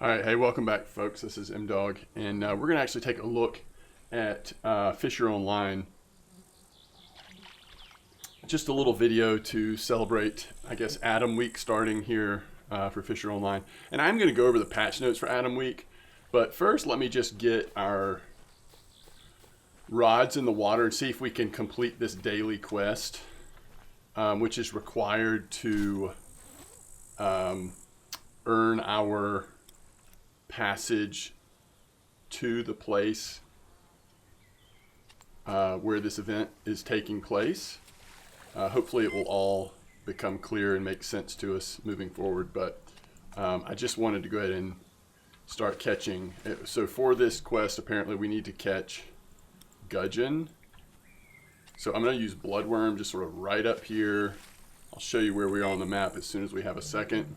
All right, hey, welcome back, folks. This is M Dog, and we're going to actually take a look at Fisher Online. Just a little video to celebrate, I guess, Atom Week starting here for Fisher Online. And I'm going to go over the patch notes for Atom Week, but first let me just get our rods in the water and see if we can complete this daily quest, which is required to earn our passage to the place where this event is taking place. Hopefully it will all become clear and make sense to us moving forward, but I just wanted to go ahead and start catching. So for this quest, apparently we need to catch gudgeon. So I'm going to use bloodworm just sort of right up here. I'll show you where we are on the map as soon as we have a second.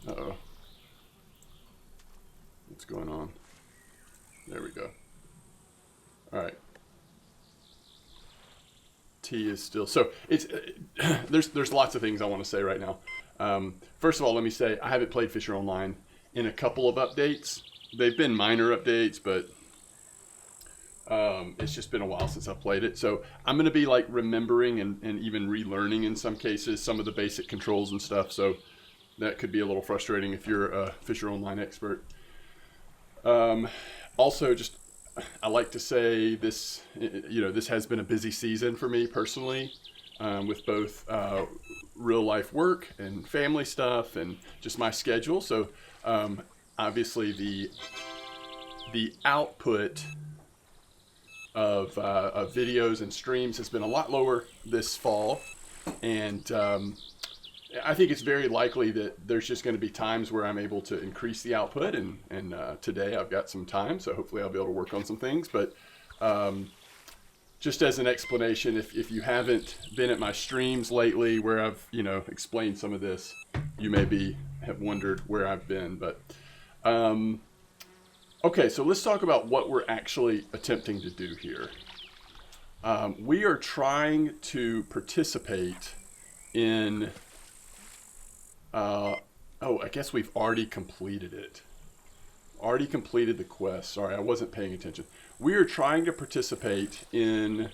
Uh-oh. What's going on? There we go. All right. T is still... So, it's there's lots of things I want to say right now. First of all, let me say, I haven't played Fisher Online in a couple of updates. They've been minor updates, but it's just been a while since I've played it. So, I'm going to be like remembering and even relearning in some cases some of the basic controls and stuff. So, that could be a little frustrating if you're a Fisher Online expert. Also, just I like to say this, this has been a busy season for me personally, with both real life work and family stuff and just my schedule. So obviously the output of videos and streams has been a lot lower this fall, and I think it's very likely that there's just going to be times where I'm able to increase the output, and today I've got some time, so hopefully I'll be able to work on some things. But just as an explanation, if you haven't been at my streams lately where I've explained some of this, you maybe have wondered where I've been. But okay, so let's talk about what we're actually attempting to do here. We are trying to participate in... I guess we've already completed it. Already completed the quest. Sorry, I wasn't paying attention. We are trying to participate in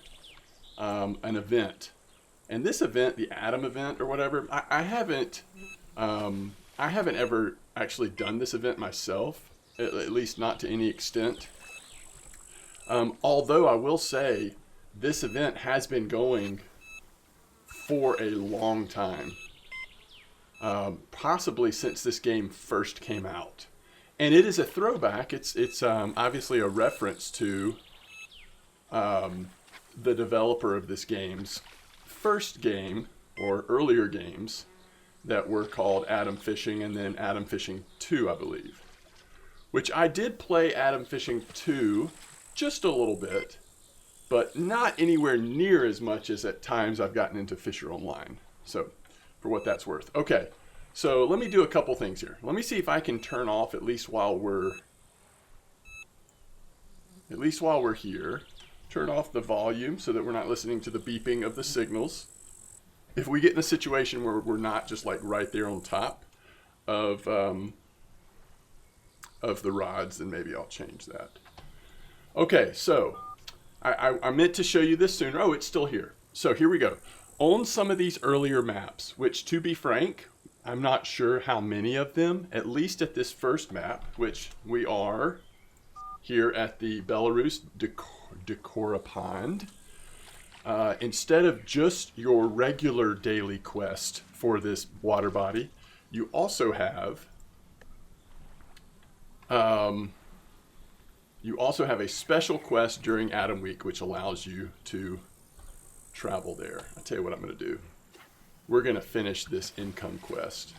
an event. And this event, the Atom event or whatever, I haven't ever actually done this event myself, at least not to any extent. Although I will say this event has been going for a long time. Possibly since this game first came out, and it is a throwback. It's obviously a reference to the developer of this game's first game or earlier games that were called Atom Fishing and then Atom Fishing 2, I believe. Which I did play Atom Fishing 2 just a little bit, but not anywhere near as much as at times I've gotten into Fisher Online. So, for what that's worth. Okay, so let me do a couple things here. Let me see if I can turn off at least while we're here. Turn off the volume so that we're not listening to the beeping of the signals. If we get in a situation where we're not just like right there on top of the rods, then maybe I'll change that. Okay, so I meant to show you this sooner. Oh, it's still here. So here we go. On some of these earlier maps, which to be frank, I'm not sure how many of them, at least at this first map, which we are here at the Belarus Decora Pond, instead of just your regular daily quest for this water body, you also have a special quest during Atom Week, which allows you to travel there. I'll tell you what I'm going to do. We're going to finish this income quest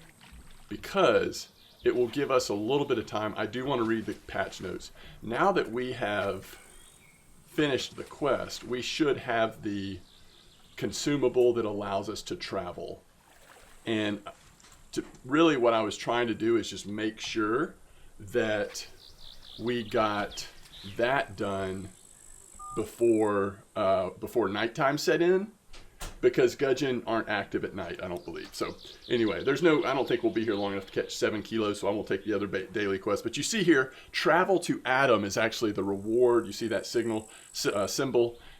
because it will give us a little bit of time. I do want to read the patch notes. Now that we have finished the quest, we should have the consumable that allows us to travel. And really what I was trying to do is just make sure that we got that done before nighttime set in, because gudgeon aren't active at night, I don't believe. So anyway, I don't think we'll be here long enough to catch 7 kilos, so I won't take the other daily quest. But you see here, travel to Adam is actually the reward. You see that symbol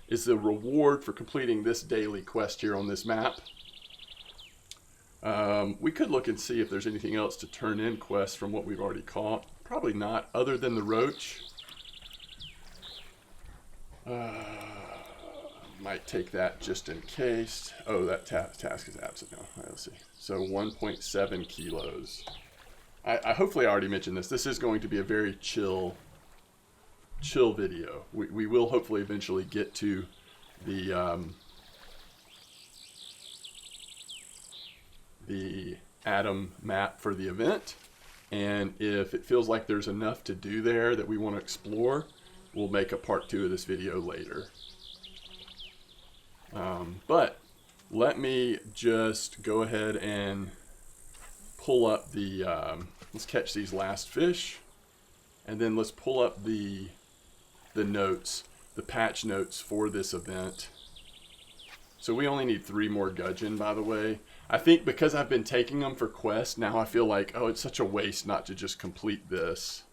is the reward for completing this daily quest here on this map. We could look and see if there's anything else to turn in quests from what we've already caught. Probably not, other than the roach. Might take that just in case. Oh, that task is absent now. All right, let's see. So 1.7 kilos. I hopefully I already mentioned this. This is going to be a very chill video. We will hopefully eventually get to the Adam map for the event, and if it feels like there's enough to do there that we want to explore, we'll make a part 2 of this video later. But let me just go ahead and pull up the let's catch these last fish, and then let's pull up the notes, the patch notes for this event. So we only need 3 more gudgeon, by the way. I think because I've been taking them for quests, now I feel like, oh, it's such a waste not to just complete this.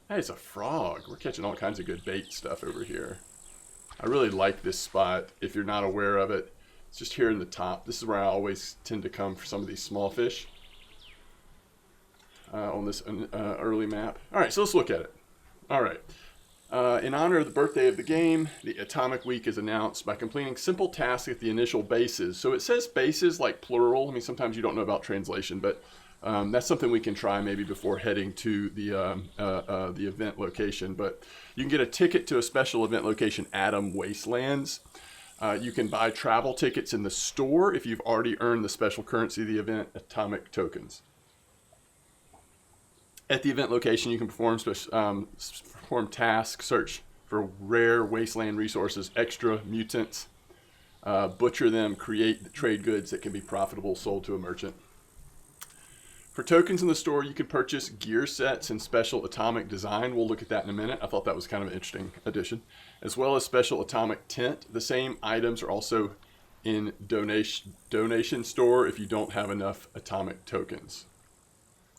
Hey, it's a frog. We're catching all kinds of good bait stuff over here. I really like this spot. If you're not aware of it, it's just here in the top. This is where I always tend to come for some of these small fish on this early map. All right, so let's look at it. All right. In honor of the birthday of the game, the Atomic Week is announced by completing simple tasks at the initial bases. So it says bases like plural. I mean, sometimes you don't know about translation, but that's something we can try maybe before heading to the event location. But you can get a ticket to a special event location, Adam Wastelands. You can buy travel tickets in the store if you've already earned the special currency of the event, Atomic Tokens. At the event location, you can perform tasks, search for rare wasteland resources, extra mutants, butcher them, create the trade goods that can be profitable, sold to a merchant. For tokens in the store, you can purchase gear sets and special atomic design. We'll look at that in a minute. I thought that was kind of an interesting addition. As well as special atomic tent. The same items are also in donation store if you don't have enough atomic tokens.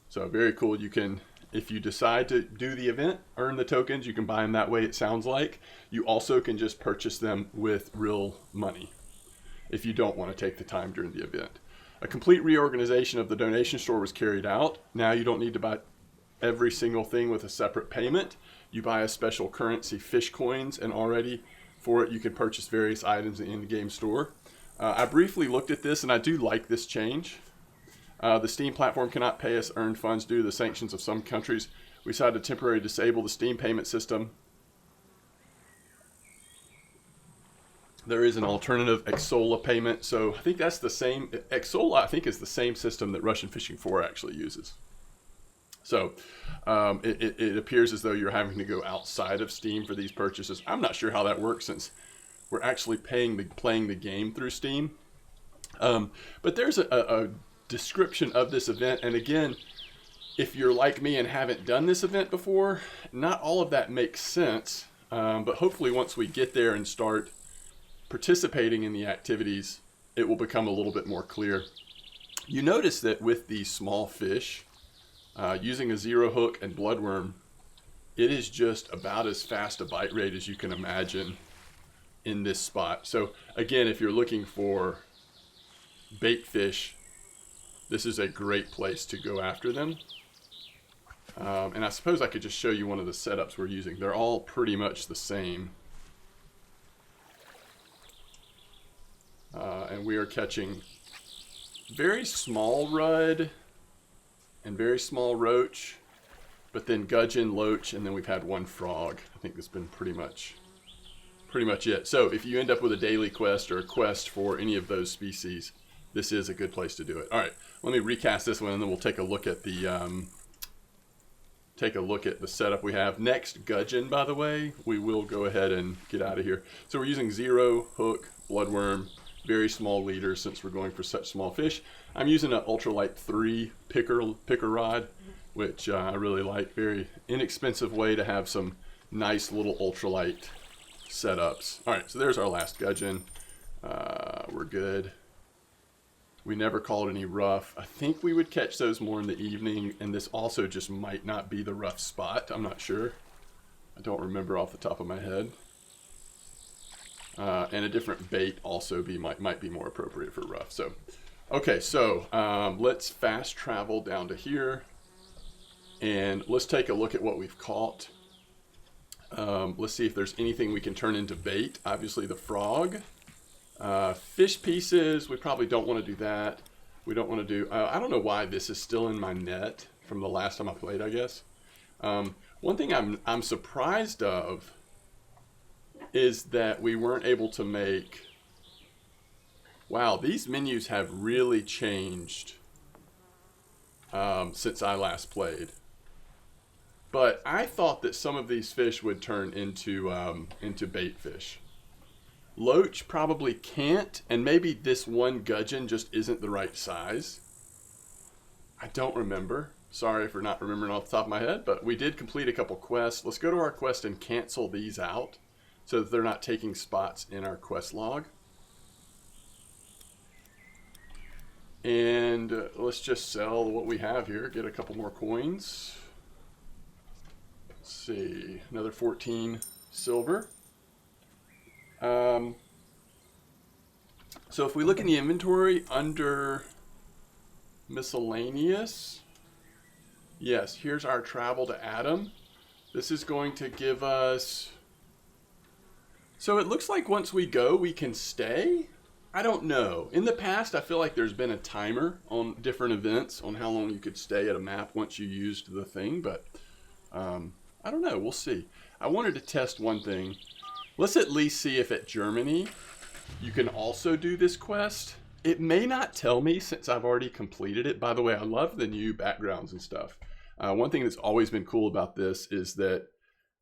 So very cool. You can, if you decide to do the event, earn the tokens, you can buy them that way, it sounds like. You also can just purchase them with real money if you don't want to take the time during the event. A complete reorganization of the donation store was carried out. Now you don't need to buy every single thing with a separate payment. You buy a special currency, fish coins, and already for it you can purchase various items in the game store. I briefly looked at this and I do like this change. The Steam platform cannot pay us earned funds due to the sanctions of some countries. We decided to temporarily disable the Steam payment system. There is an alternative Xsolla payment, so I think that's the same. Xsolla, I think, is the same system that Russian Fishing 4 actually uses. So it appears as though you're having to go outside of Steam for these purchases. I'm not sure how that works since we're actually playing the game through Steam. But there's a description of this event, and again, if you're like me and haven't done this event before, not all of that makes sense. But hopefully once we get there and start participating in the activities, it will become a little bit more clear. You notice that with these small fish, using a zero hook and bloodworm, it is just about as fast a bite rate as you can imagine in this spot. So again, if you're looking for bait fish, this is a great place to go after them. And I suppose I could just show you one of the setups we're using. They're all pretty much the same. And we are catching very small rudd and very small roach, but then gudgeon, loach, and then we've had one frog. I think that's been pretty much it. So if you end up with a daily quest or a quest for any of those species, this is a good place to do it. All right, let me recast this one, and then we'll take a look at the setup we have. Next, gudgeon, by the way, we will go ahead and get out of here. So we're using zero hook, bloodworm, very small leader since we're going for such small fish. I'm using an Ultralight 3 picker rod, which I really like. Very inexpensive way to have some nice little ultralight setups. All right, so there's our last gudgeon. We're good. We never caught any rough. I think we would catch those more in the evening, and this also just might not be the rough spot. I'm not sure. I don't remember off the top of my head. And a different bait also might be more appropriate for rough. So, okay, so let's fast travel down to here, and let's take a look at what we've caught. Let's see if there's anything we can turn into bait. Obviously the frog. Fish pieces, we probably don't want to do that. We don't want to do, I don't know why this is still in my net from the last time I played, I guess. One thing I'm surprised of is that we weren't able to make, wow, these menus have really changed since I last played. But I thought that some of these fish would turn into bait fish. Loach probably can't, and maybe this one gudgeon just isn't the right size. I don't remember. Sorry for not remembering off the top of my head, but we did complete a couple quests. Let's go to our quest and cancel these out so that they're not taking spots in our quest log. And let's just sell what we have here, get a couple more coins. Let's see, another 14 silver. So if we look in the inventory under miscellaneous, yes, here's our travel to Adam. This is going to give us, so it looks like once we go, we can stay. I don't know. In the past, I feel like there's been a timer on different events on how long you could stay at a map once you used the thing, but I don't know. We'll see. I wanted to test one thing. Let's at least see if at Germany you can also do this quest. It may not tell me since I've already completed it. By the way, I love the new backgrounds and stuff. One thing that's always been cool about this is that it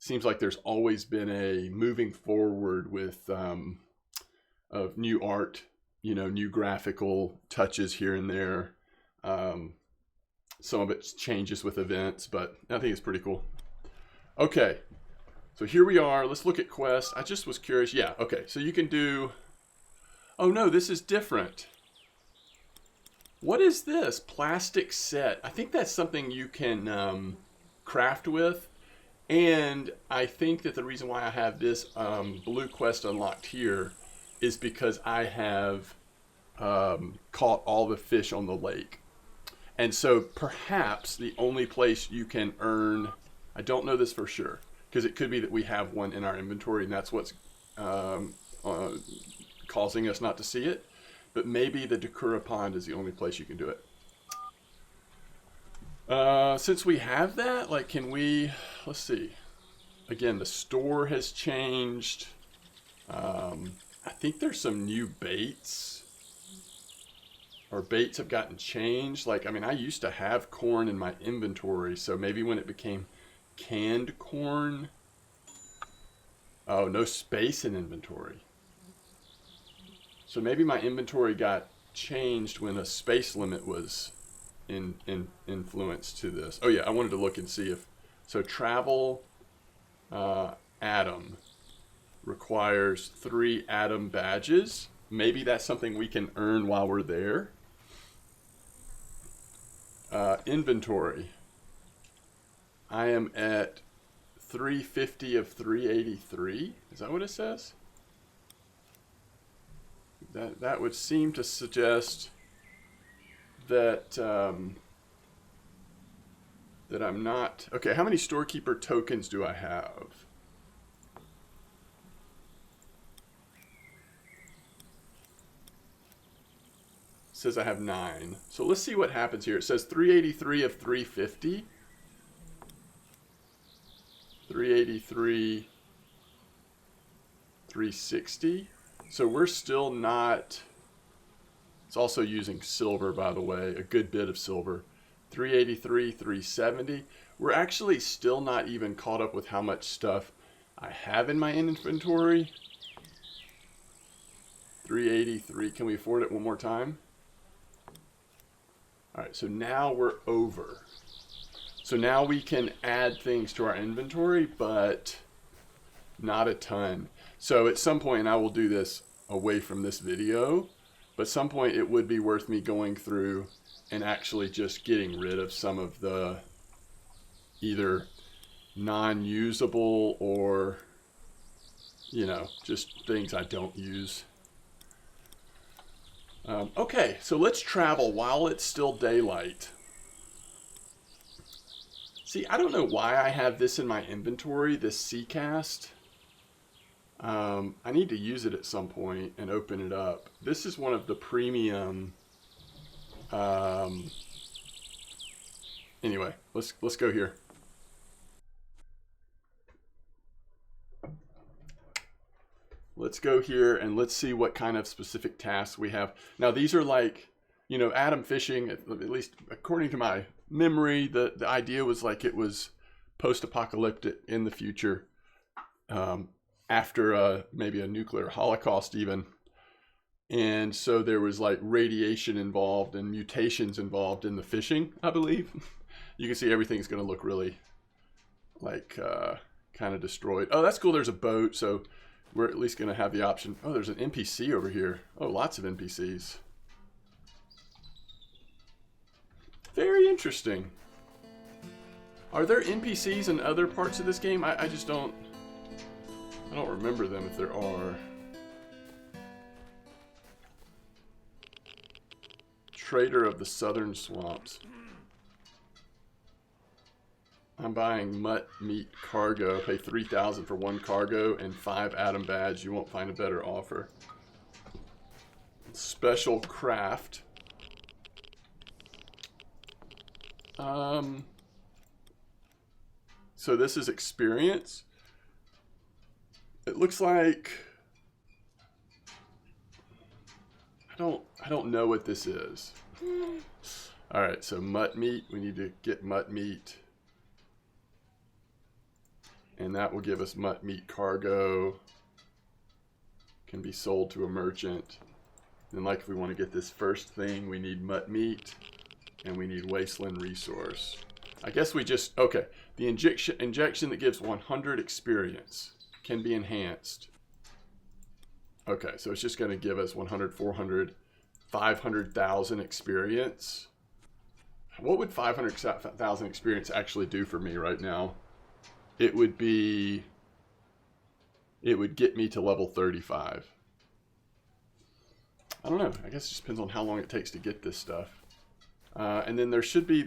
seems like there's always been a moving forward with of new art, you know, new graphical touches here and there. Some of it changes with events, but I think it's pretty cool. Okay. So here we are. Let's look at quests. I just was curious. Yeah, okay. So you can do... Oh no, this is different. What is this? Plastic set. I think that's something you can craft with. And I think that the reason why I have this blue quest unlocked here is because I have caught all the fish on the lake. And so perhaps the only place you can earn... I don't know this for sure, because it could be that we have one in our inventory and that's what's causing us not to see it. But maybe the Dakura Pond is the only place you can do it. Since we have that, like, can we, let's see. Again, the store has changed. I think there's some new baits. Or baits have gotten changed. Like, I mean, I used to have corn in my inventory, so maybe when it became canned corn. Oh, no space in inventory. So maybe my inventory got changed when a space limit was influenced to this. Oh yeah, I wanted to look and see if, so travel Adam requires 3 Adam badges. Maybe that's something we can earn while we're there. Inventory. I am at 350 of 383. Is that what it says? That would seem to suggest that that I'm not... Okay, how many storekeeper tokens do I have? It says I have 9. So let's see what happens here. It says 383 of 350. 383, 360. So we're still not... It's also using silver, by the way, a good bit of silver. 383, 370. We're actually still not even caught up with how much stuff I have in my inventory. 383. Can we afford it one more time? All right, so now we're over. So now we can add things to our inventory, but not a ton. So at some point, and I will do this away from this video, But some point it would be worth me going through and actually just getting rid of some of the either non-usable or, you know, just things I don't use. Okay, so let's travel while it's still daylight. See, I don't know why I have this in my inventory, this Seacast. I need to use it at some point and open it up. This is one of the premium. Anyway, let's go here. Let's go here and let's see what kind of specific tasks we have. Now these are like, you know, Atom Fishing, at least according to my memory, the idea was like it was post-apocalyptic in the future, after maybe a nuclear holocaust even. And so there was like radiation involved and mutations involved in the fishing, I believe. You can see everything's going to look really like kind of destroyed. Oh, that's cool. There's a boat, so we're at least going to have the option. Oh, there's an NPC over here. Oh, lots of NPCs. Very interesting. Are there NPCs in other parts of this game? I just don't... I don't remember them if there are. Trader of the Southern Swamps. I'm buying mutt meat cargo. Pay 3,000 for 1 cargo and 5 Atom badge. You won't find a better offer. Special craft. So this is experience. It looks like I don't know what this is. All right, so mutt meat. We need to get mutt meat. And that will give us mutt meat cargo. Can be sold to a merchant. And like if we want to get this first thing, we need mutt meat and we need wasteland resource. I guess we just, okay. The injection that gives 100 experience can be enhanced. Okay, so it's just going to give us 100, 400, 500,000 experience. What would 500,000 experience actually do for me right now? It would get me to level 35. I don't know. I guess it just depends on how long it takes to get this stuff. And then this should be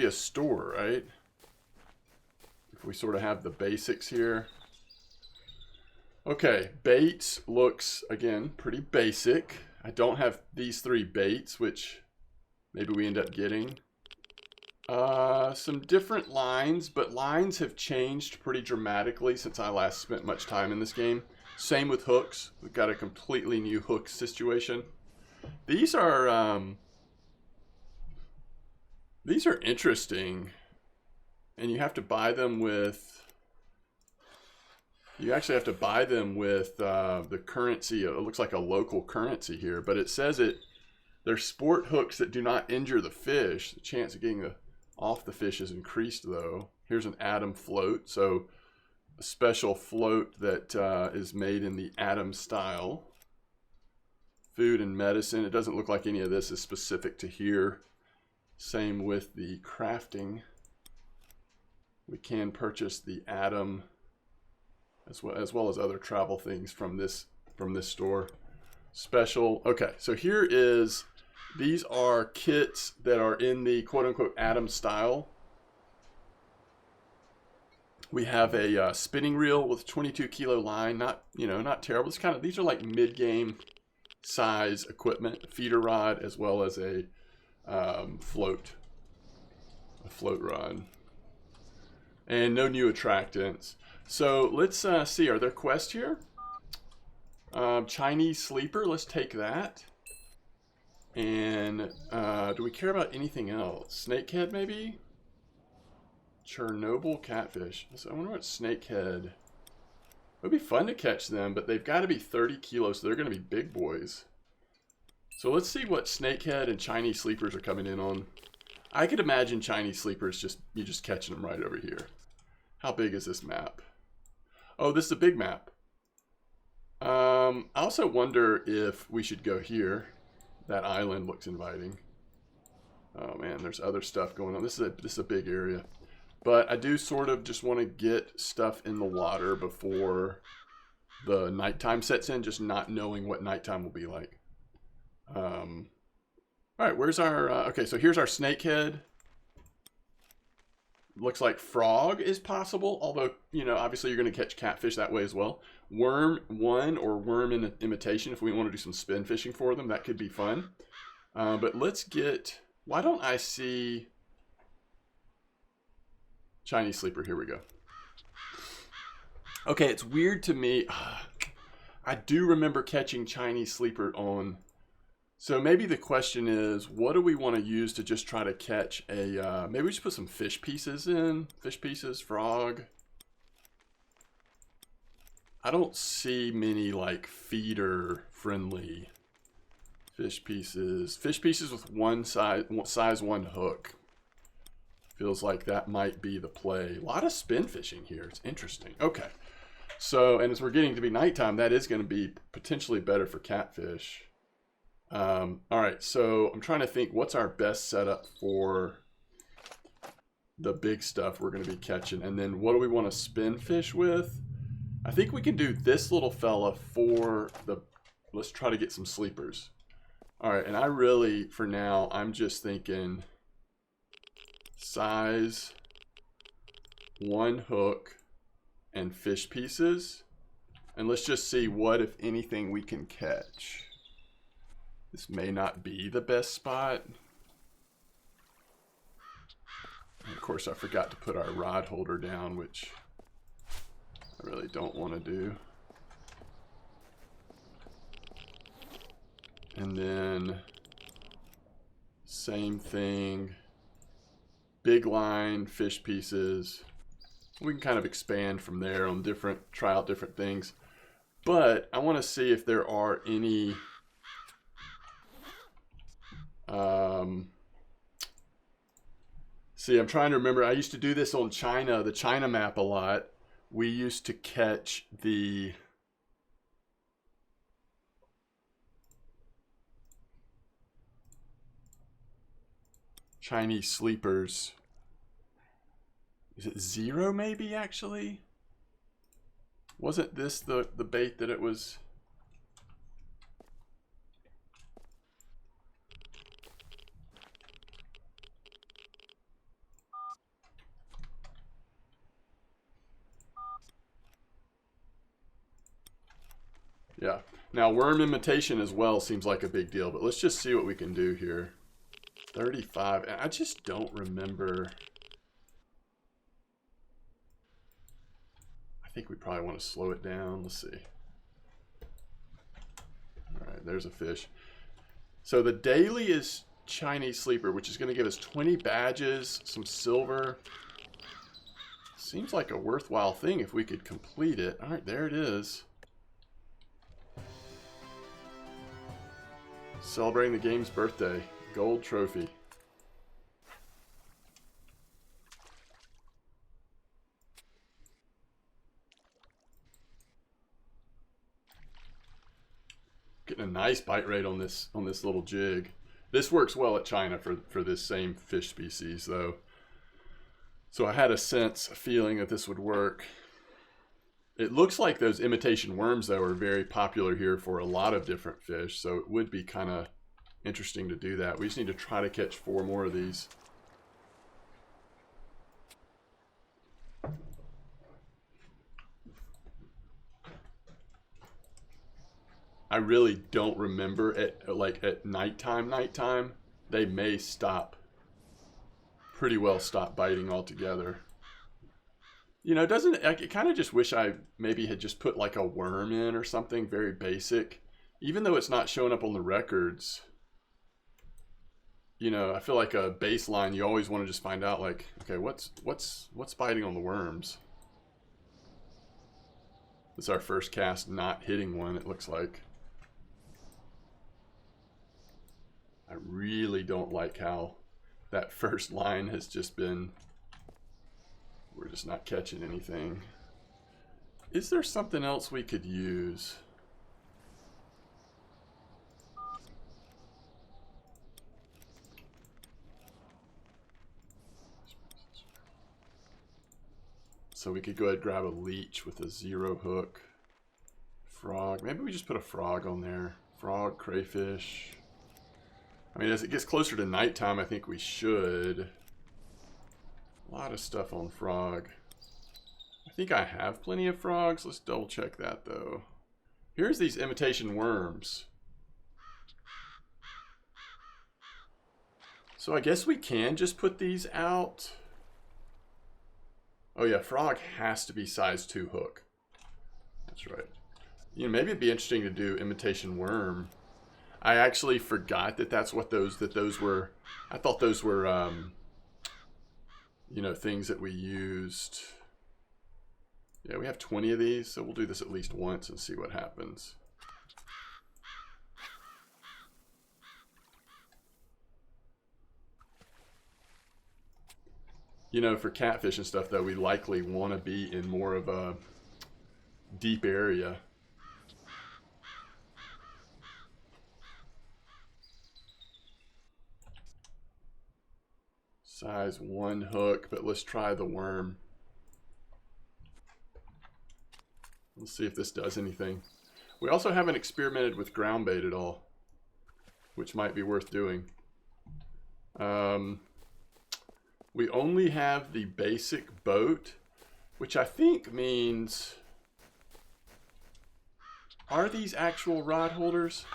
a store, right? If we sort of have the basics here. Okay, baits looks, again, pretty basic. I don't have these 3 baits, which maybe we end up getting. Some different lines, but lines have changed pretty dramatically since I last spent much time in this game. Same with hooks. We've got a completely new hook situation. These are interesting, and you have to buy them with... You actually have to buy them with the currency. It looks like a local currency here, but it says they're sport hooks that do not injure the fish. The chance of getting off the fish is increased, though. Here's an Atom float, so a special float that is made in the Atom style. Food and medicine. It doesn't look like any of this is specific to here. Same with the crafting. We can purchase the Atom as well as other travel things from this store. Special. Okay, so these are kits that are in the quote-unquote Atom style. We have a spinning reel with 22 kilo line. Not terrible. It's these are like mid-game size equipment. A feeder rod as well as a float rod. And no new attractants. So let's see, are there quests here? Chinese sleeper, let's take that. And do we care about anything else? Snakehead maybe? Chernobyl catfish. So I wonder what snakehead... It would be fun to catch them, but they've got to be 30 kilos, so they're going to be big boys. So let's see what snakehead and Chinese sleepers are coming in on. I could imagine Chinese sleepers you're just catching them right over here. How big is this map? Oh, this is a big map. I also wonder if we should go here. That island looks inviting. Oh man, there's other stuff going on. This is a big area. But I do sort of just want to get stuff in the water before the nighttime sets in, just not knowing what nighttime will be like. All right, where's our... okay, so here's our snakehead. Looks like frog is possible, although, you know, obviously you're going to catch catfish that way as well. Worm 1 or worm in imitation, if we want to do some spin fishing for them, that could be fun. But let's get... Why don't I see... Chinese sleeper, here we go. Okay, it's weird to me. I do remember catching Chinese sleeper on... So maybe the question is, what do we want to use to just try to catch a... maybe we just put some fish pieces in. Fish pieces, frog. I don't see many like feeder friendly fish pieces. Fish pieces with size 1 hook. Feels like that might be the play. A lot of spin fishing here. It's interesting. Okay. So, and as we're getting to be nighttime, that is going to be potentially better for catfish. All right, so I'm trying to think what's our best setup for the big stuff we're going to be catching. And then what do we want to spin fish with? I think we can do this little fella for the... Let's try to get some sleepers. All right, and I really, for now, I'm just thinking size 1 hook and fish pieces. And let's just see what, if anything, we can catch. This may not be the best spot. And of course, I forgot to put our rod holder down, which I really don't want to do. And then same thing. Big line, fish pieces. We can kind of expand from there on try out different things. But I want to see if there are any... see, I'm trying to remember. I used to do this on China, the China map a lot. We used to catch the Chinese sleepers. Is it 0 maybe, actually? Wasn't this the bait that it was... Yeah. Now, worm imitation as well seems like a big deal, but let's just see what we can do here. 35. I just don't remember. I think we probably want to slow it down. Let's see. All right, there's a fish. So the daily is Chinese sleeper, which is going to give us 20 badges, some silver. Seems like a worthwhile thing if we could complete it. All right, there it is. Celebrating the game's birthday. Gold trophy. Getting a nice bite rate on this little jig. This works well at China for this same fish species though. So I had a feeling that this would work. It looks like those imitation worms, though, are very popular here for a lot of different fish, so it would be kind of interesting to do that. We just need to try to catch 4 more of these. I really don't remember at nighttime, they may pretty well stop biting altogether. You know, I kind of just wish I maybe had just put like a worm in or something very basic. Even though it's not showing up on the records, you know, I feel like a baseline, you always want to just find out like, okay, what's biting on the worms? This is our first cast not hitting one, it looks like. I really don't like how that first line has just been... We're just not catching anything. Is there something else we could use? So we could go ahead and grab a leech with a 0 hook. Frog. Maybe we just put a frog on there. Frog, crayfish. I mean, as it gets closer to nighttime, I think we should. A lot of stuff on frog. I think I have plenty of frogs. Let's double check that though. Here's these imitation worms. So I guess we can just put these out. Oh yeah, frog has to be size 2 hook. That's right. You know, maybe it'd be interesting to do imitation worm. I actually forgot that that's what those were. I thought those were, you know, things that we used. Yeah, we have 20 of these, so we'll do this at least once and see what happens. You know, for catfish and stuff, though, we likely want to be in more of a deep area. Size 1 hook, but let's try the worm. Let's see if this does anything. We also haven't experimented with ground bait at all, which might be worth doing. We only have the basic boat, which I think means... Are these actual rod holders?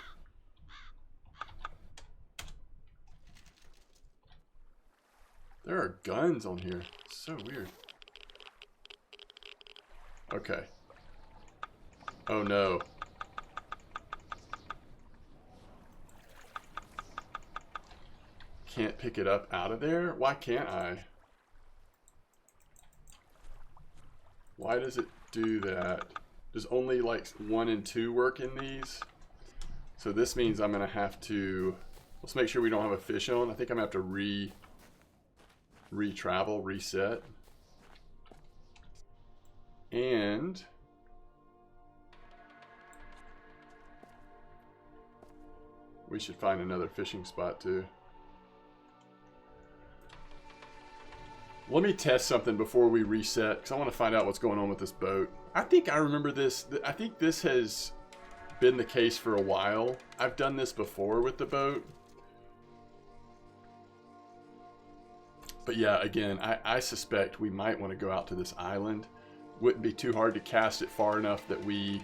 There are guns on here. It's so weird. Okay. Oh no. Can't pick it up out of there? Why can't I? Why does it do that? Does only like 1 and 2 work in these? So this means I'm gonna have to, let's make sure we don't have a fish on. I think I'm gonna have to re-travel, reset. And we should find another fishing spot too. Let me test something before we reset, because I want to find out what's going on with this boat. I think I remember this. I think this has been the case for a while. I've done this before with the boat. But yeah, again, I suspect we might want to go out to this island. Wouldn't be too hard to cast it far enough that we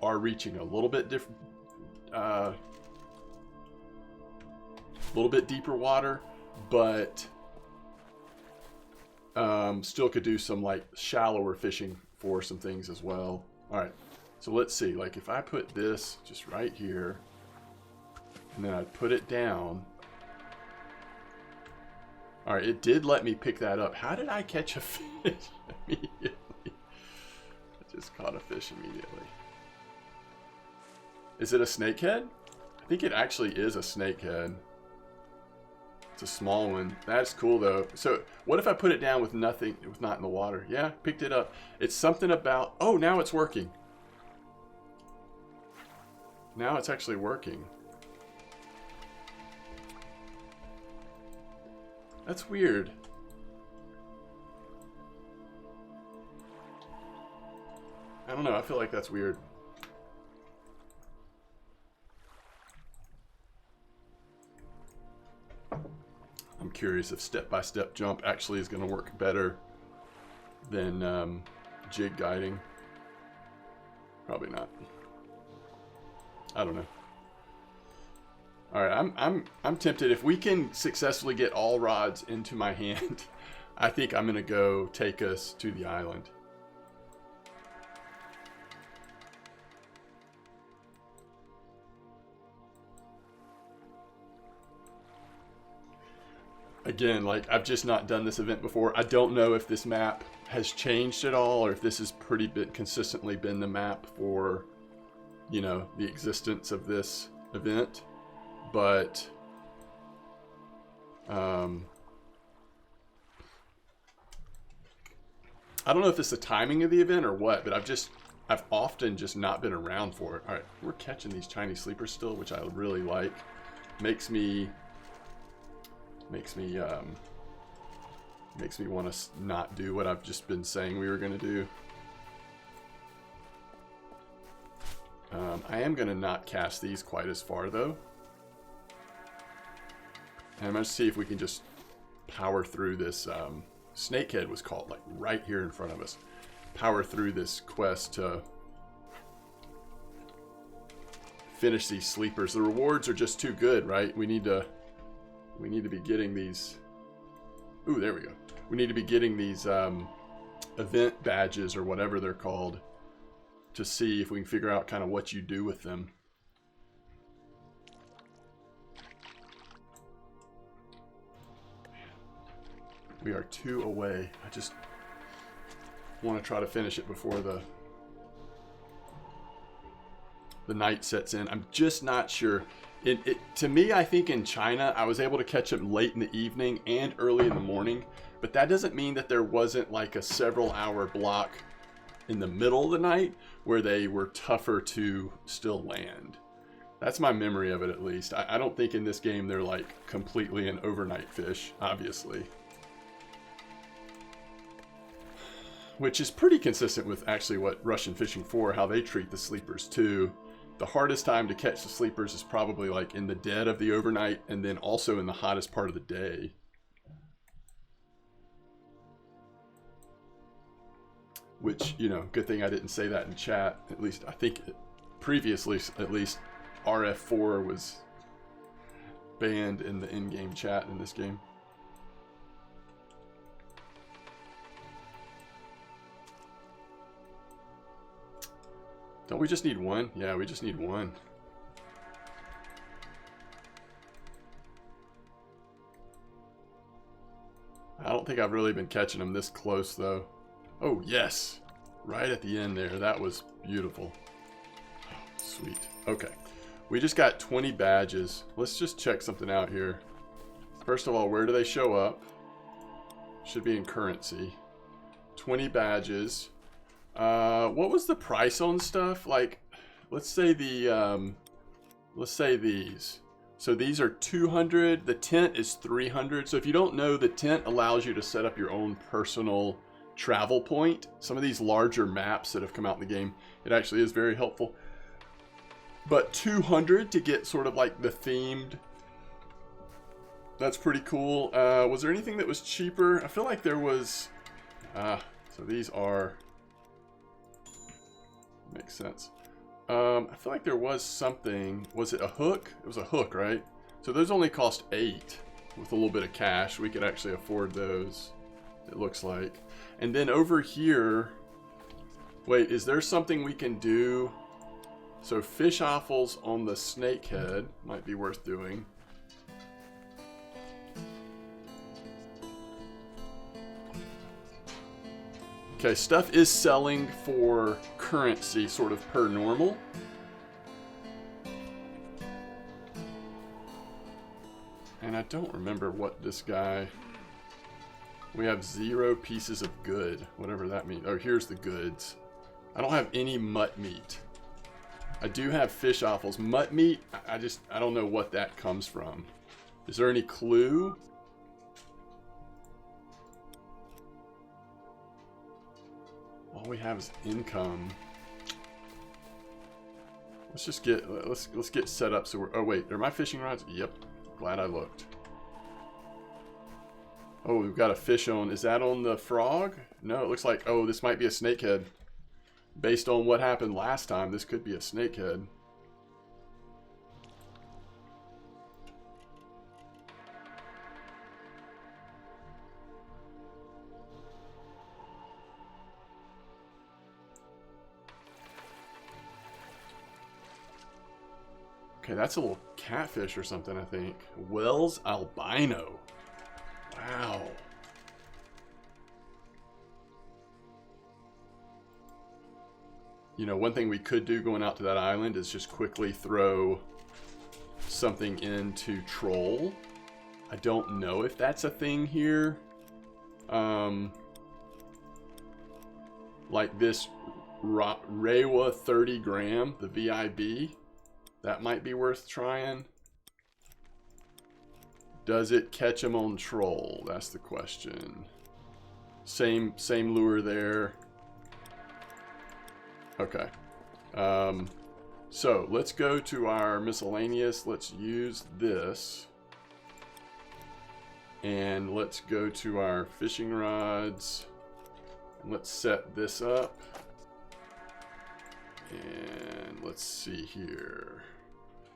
are reaching a little bit different, little bit deeper water, but still could do some like shallower fishing for some things as well. All right, so let's see, like if I put this just right here and then I put it down. All right, it did let me pick that up. How did I catch a fish immediately? I just caught a fish immediately. Is it a snakehead? I think it actually is a snakehead. It's a small one. That's cool though. So what if I put it down with nothing, with not in the water? Yeah, picked it up. It's something about, oh, now it's working. Now it's actually working. That's weird. I don't know, I feel like that's weird. I'm curious if step-by-step jump actually is going to work better than jig guiding. Probably not. I don't know. All right, I'm tempted. If we can successfully get all rods into my hand, I think I'm going to go take us to the island. Again, like I've just not done this event before. I don't know if this map has changed at all, or if this has pretty consistently been the map for, you know, the existence of this event. But I don't know if it's the timing of the event or what, but I've often just not been around for it. All right, we're catching these Chinese sleepers still, which I really like. Makes me Makes me want to not do what I've just been saying we were going to do. I am going to not cast these quite as far, though. And I'm going to see if we can just power through this. Snakehead was called, like, right here in front of us. Power through this quest to finish these sleepers. The rewards are just too good, right? We need to be getting these. Ooh, there we go. We need to be getting these event badges or whatever they're called to see if we can figure out kind of what you do with them. We are 2 away. I just want to try to finish it before the night sets in. I'm just not sure. To me, I think in China, I was able to catch them late in the evening and early in the morning. But that doesn't mean that there wasn't like a several-hour block in the middle of the night where they were tougher to still land. That's my memory of it, at least. I don't think in this game they're like completely an overnight fish, obviously. Which is pretty consistent with actually what Russian Fishing 4, how they treat the sleepers too. The hardest time to catch the sleepers is probably like in the dead of the overnight and then also in the hottest part of the day. Which, you know, good thing I didn't say that in chat. At least, I think previously, at least, RF4 was banned in the in-game chat in this game. Don't we just need one? Yeah, we just need one. I don't think I've really been catching them this close, though. Oh, yes. Right at the end there. That was beautiful. Oh, sweet. Okay. We just got 20 badges. Let's just check something out here. First of all, where do they show up? Should be in currency. 20 badges. What was the price on stuff? Like, let's say these. So these are 200. The tent is 300. So if you don't know, the tent allows you to set up your own personal travel point. Some of these larger maps that have come out in the game, it actually is very helpful. But 200 to get sort of like the themed. That's pretty cool. Was there anything that was cheaper? I feel like there was. So these are. Makes sense. I feel like there was something. Was it a hook? It was a hook, right? So those only cost 8 with a little bit of cash. We could actually afford those, it looks like. And then over here, wait, is there something we can do? So fish offals on the snakehead might be worth doing. Okay, stuff is selling for currency sort of per normal. And I don't remember what this guy... We have 0 pieces of good, whatever that means. Oh, here's the goods. I don't have any mutt meat. I do have fish offals. Mutt meat, I don't know what that comes from. Is there any clue? All we have is income. Let's just get let's get set up so we're. Oh wait, are my fishing rods? Yep. Glad I looked. Oh, we've got a fish on. Is that on the frog? No, it looks like. Oh, this might be a snakehead. Based on what happened last time, this could be a snakehead. Okay, that's a little catfish or something, I think. Wells albino. Wow. You know, one thing we could do going out to that island is just quickly throw something into troll. I don't know if that's a thing here. Like this Reiwa 30 gram, the VIB. That might be worth trying. Does it catch them on troll? That's the question. Same lure there. Okay. So let's go to our miscellaneous. Let's use this. And let's go to our fishing rods. And let's set this up. And let's see here.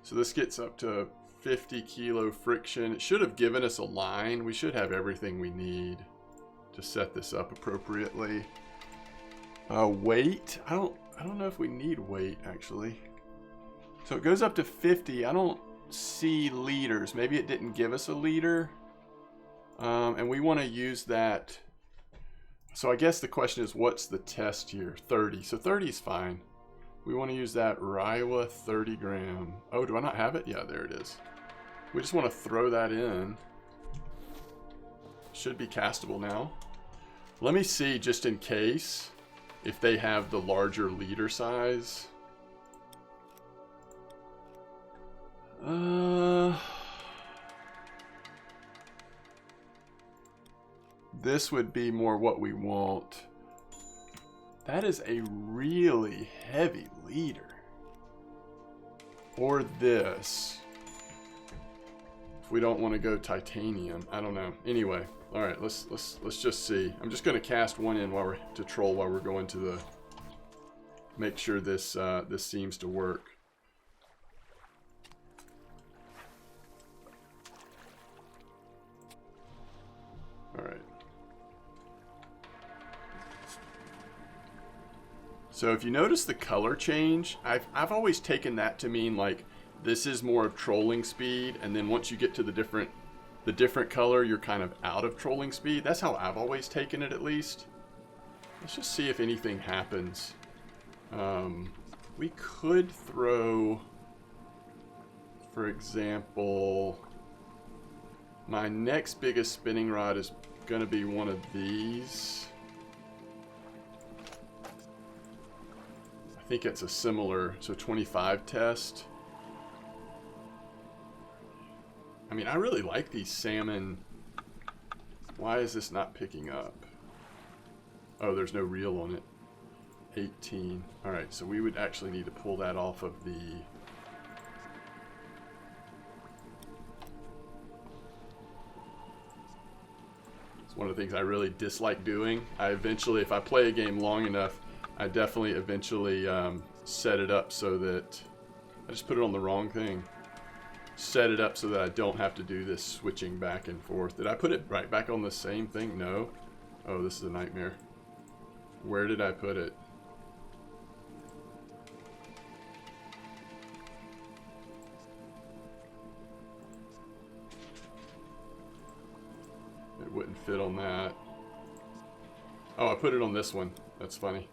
So this gets up to 50 kilo friction. It should have given us a line. We should have everything we need to set this up appropriately. Weight. I don't know if we need weight actually. So it goes up to 50. I don't see liters. Maybe it didn't give us a liter. And we want to use that. So I guess the question is, what's the test here? 30. So 30 is fine. We want to use that Raiwa 30 gram. Oh, do I not have it? Yeah, there it is. We just want to throw that in. Should be castable now. Let me see, just in case, if they have the larger leader size. This would be more what we want. That is a really heavy leader. Or this. If we don't want to go titanium, I don't know. Anyway, all right, let's just see. I'm just going to cast one in while we're going to the. Make sure this this seems to work. All right. So if you notice the color change, I've always taken that to mean like this is more of trolling speed, and then once you get to the different color, you're kind of out of trolling speed. That's how I've always taken it, at least. Let's just see if anything happens. We could throw, for example, my next biggest spinning rod is going to be one of these. I think it's a similar, so 25 test. I mean, I really like these salmon. Why is this not picking up? Oh, there's no reel on it. 18. All right, so we would actually need to pull that off of the... It's one of the things I really dislike doing. I eventually, if I play a game long enough, I definitely eventually set it up so that... I just put it on the wrong thing. Set it up so that I don't have to do this switching back and forth. Did I put it right back on the same thing? No. Oh, this is a nightmare. Where did I put it? It wouldn't fit on that. Oh, I put it on this one. That's funny.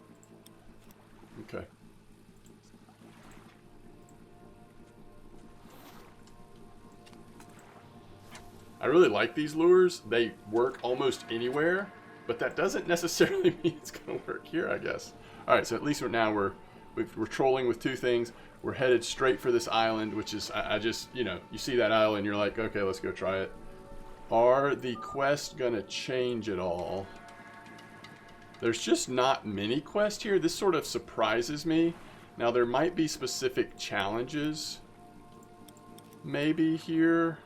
Okay. I really like these lures. They work almost anywhere, but that doesn't necessarily mean it's going to work here, I guess. All right, so at least we're trolling with two things. We're headed straight for this island, which is, I just, you know, you see that island, you're like, okay, let's go try it. Are the quests going to change at all? There's just not many quests here. This sort of surprises me. Now, there might be specific challenges maybe here.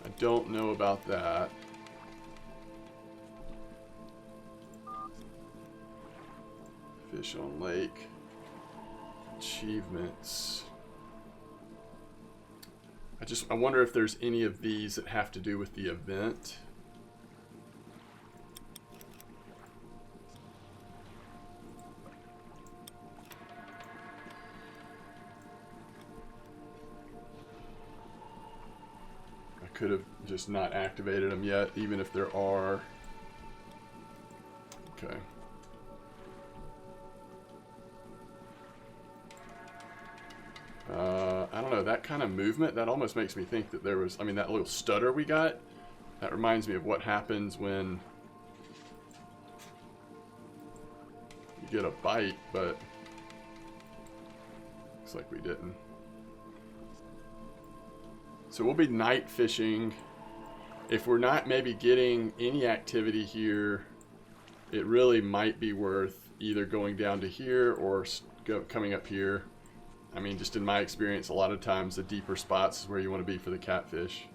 I don't know about that. Fish on lake. Achievements. I wonder if there's any of these that have to do with the event. Could have just not activated them yet, even if there are. Okay. I don't know, that kind of movement, that almost makes me think that there was, I mean, that little stutter we got, that reminds me of what happens when you get a bite, but looks like we didn't. So we'll be night fishing. if we're not maybe getting any activity here, it really might be worth either going down to here or coming up here. I mean, just in my experience, a lot of times the deeper spots is where you want to be for the catfish.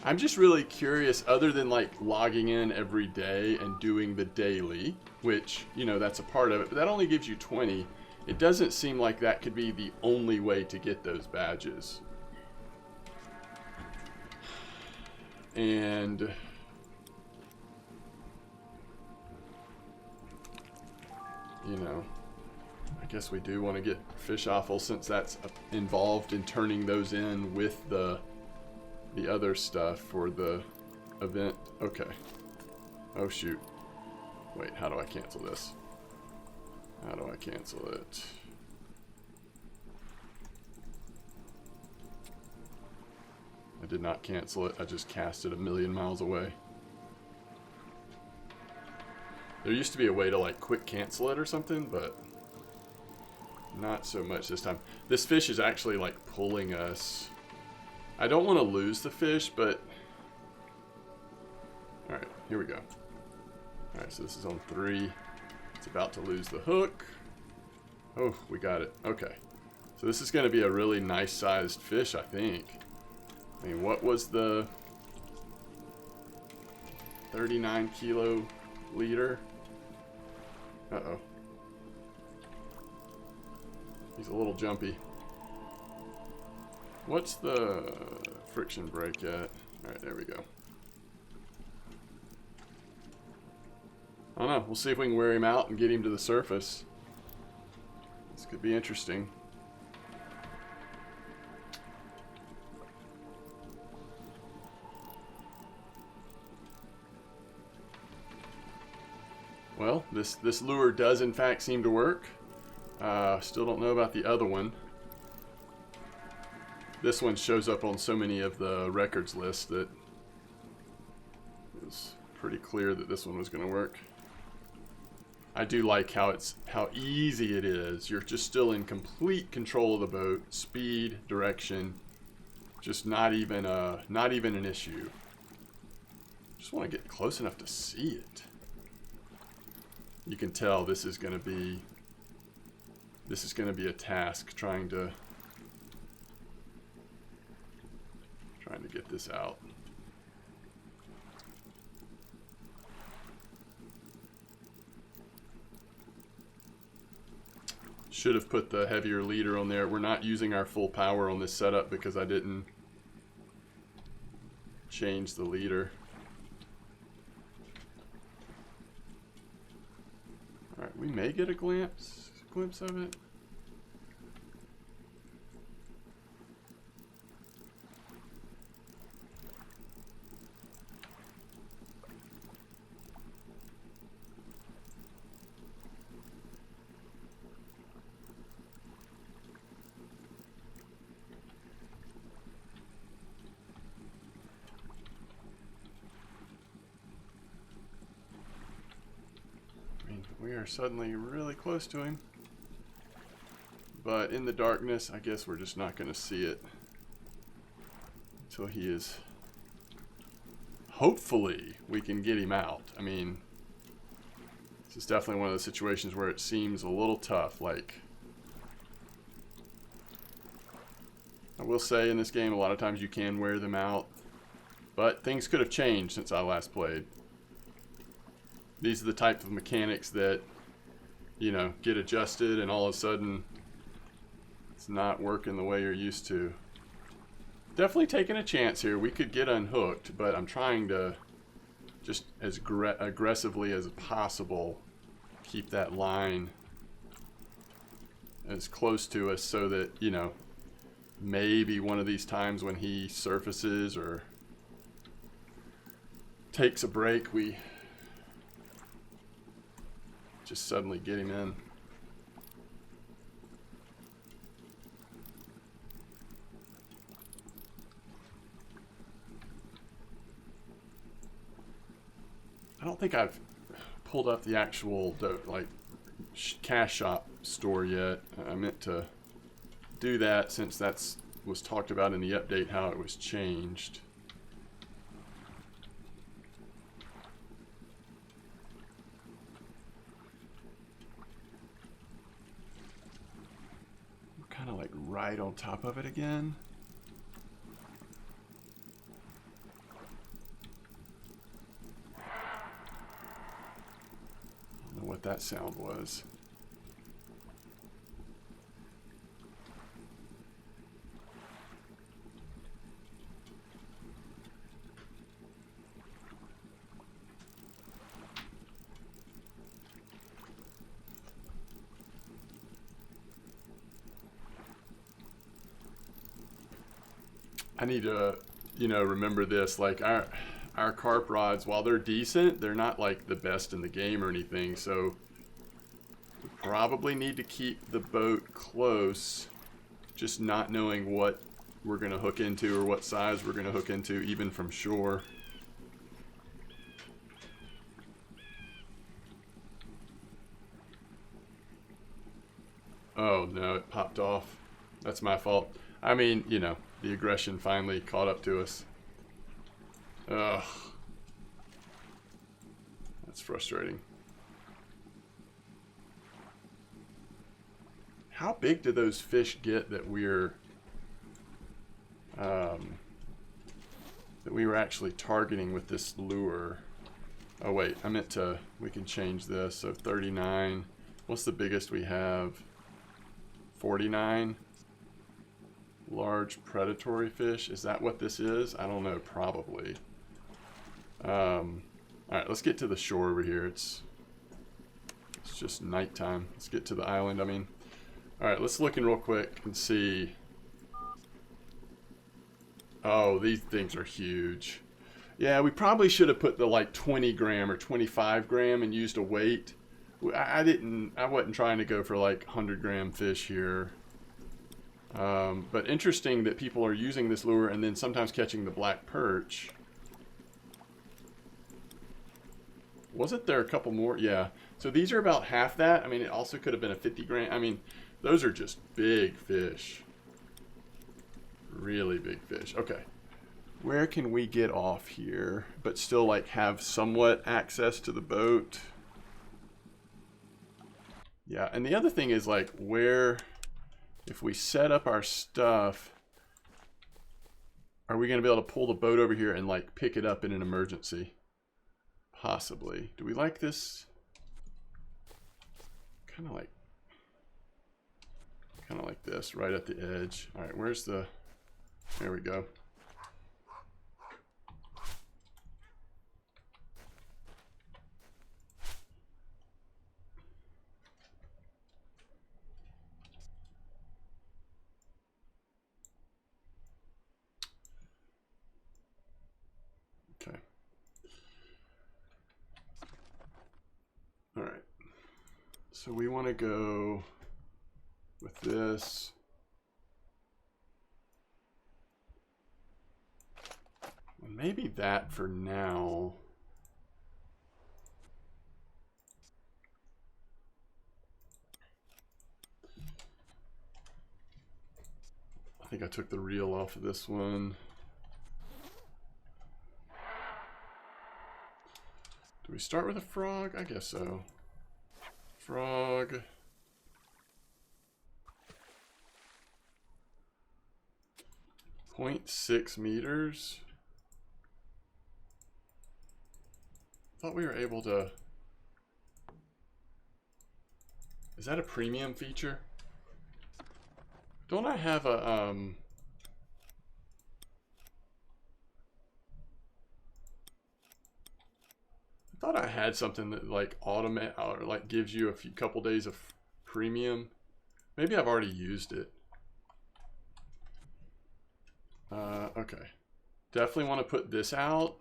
I'm just really curious, other than like logging in every day and doing the daily, which, you know, that's a part of it, but that only gives you 20. It doesn't seem like that could be the only way to get those badges. And you know, I guess we do want to get fish offal since that's involved in turning those in with the other stuff for the event. Okay. Oh shoot. Wait, how do I cancel this? How do I cancel it? I did not cancel it. I just cast it a million miles away. There used to be a way to like quick cancel it or something, but not so much this time. This fish is actually like pulling us. I don't want to lose the fish, but all right, here we go. All right, so this is on 3. It's about to lose the hook. Oh, we got it. Okay, so this is going to be a really nice sized fish, I think. I mean, what was the 39 kilo leader? Uh-oh. He's a little jumpy. What's the friction break at? Alright, there we go. I don't know. We'll see if we can wear him out and get him to the surface. This could be interesting. Well, this lure does in fact seem to work. Still don't know about the other one. This one shows up on so many of the records lists that it was pretty clear that this one was going to work. I do like how easy it is. You're just still in complete control of the boat, speed, direction, just not even an issue. Just want to get close enough to see it. You can tell this is going to be a task trying to get this out. Should have put the heavier leader on there. We're not using our full power on this setup because I didn't change the leader. Alright, we may get a glimpse of it. We are suddenly really close to him. But in the darkness, I guess we're just not going to see it until he is... Hopefully, we can get him out. I mean, this is definitely one of those situations where it seems a little tough. Like, I will say in this game, a lot of times you can wear them out. But things could have changed since I last played. These are the type of mechanics that, you know, get adjusted and all of a sudden it's not working the way you're used to. Definitely taking a chance here. We could get unhooked, but I'm trying to just as aggressively as possible keep that line as close to us so that, you know, maybe one of these times when he surfaces or takes a break, we just suddenly get him in. I don't think I've pulled up the actual like cash shop store yet. I meant to do that since that's was talked about in the update how it was changed. We're kind of like right on top of it again. I don't know what that sound was. I need to, remember this. Like our carp rods, while they're decent, they're not like the best in the game or anything. So we probably need to keep the boat close, just not knowing what we're gonna hook into or what size we're gonna hook into, even from shore. Oh no, it popped off. That's my fault. I mean, the aggression finally caught up to us. Ugh. That's frustrating. How big do those fish get that we were actually targeting with this lure? Oh wait, we can change this. So 39. What's the biggest we have? 49. Large predatory fish. Is that what this is? I don't know. Probably. Alright, let's get to the shore over here. It's just nighttime. Let's get to the island, I mean. Alright, let's look in real quick and see. Oh, these things are huge. Yeah, we probably should have put the like 20 gram or 25 gram and used a weight. I wasn't trying to go for like 100 gram fish here. But interesting that people are using this lure and then sometimes catching the black perch. Wasn't there a couple more? Yeah. So these are about half that. I mean, it also could have been a 50 gram. I mean, those are just big fish. Really big fish. Okay. Where can we get off here, but still like have somewhat access to the boat? Yeah, and the other thing is like where, if we set up our stuff, are we going to be able to pull the boat over here and like pick it up in an emergency? Possibly. Do we like this? Kind of like this, right at the edge. All right, where's the, there we go. Okay. All right. So we want to go with this. Well, maybe that for now. I think I took the reel off of this one. Do we start with a frog? I guess so. Frog. .6 meters. Thought we were able to. Is that a premium feature? Don't I have a I thought I had something that like automate or like gives you a couple days of premium. Maybe I've already used it. Okay. Definitely want to put this out.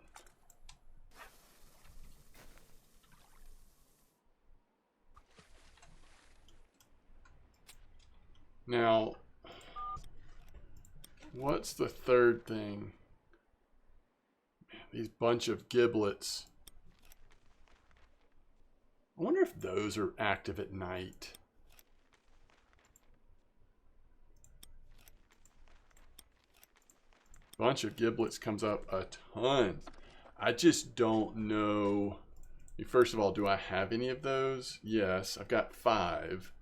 Now, what's the third thing? Man, these bunch of giblets. I wonder if those are active at night. Bunch of giblets comes up a ton. I just don't know. First of all, do I have any of those? Yes, I've got 5.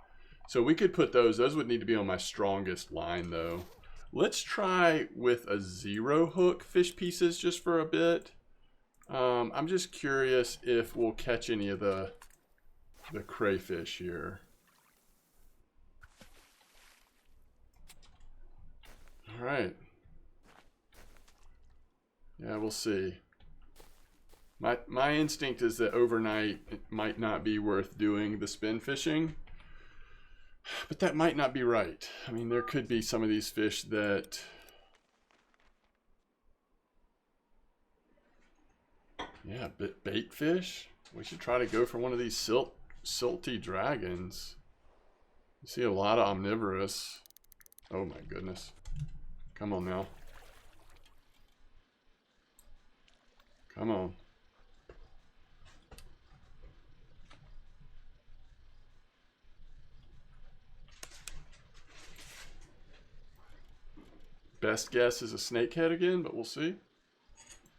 So we could put those. Those would need to be on my strongest line, though. Let's try with a 0 hook fish pieces just for a bit. I'm just curious if we'll catch any of the crayfish here. All right. Yeah, we'll see. My instinct is that overnight it might not be worth doing the spin fishing, but that might not be right. I mean, there could be some of these fish that yeah, bait fish. We should try to go for one of these silty dragons. You see a lot of omnivorous. Oh my goodness. Come on now. Come on. Best guess is a snakehead again, but we'll see.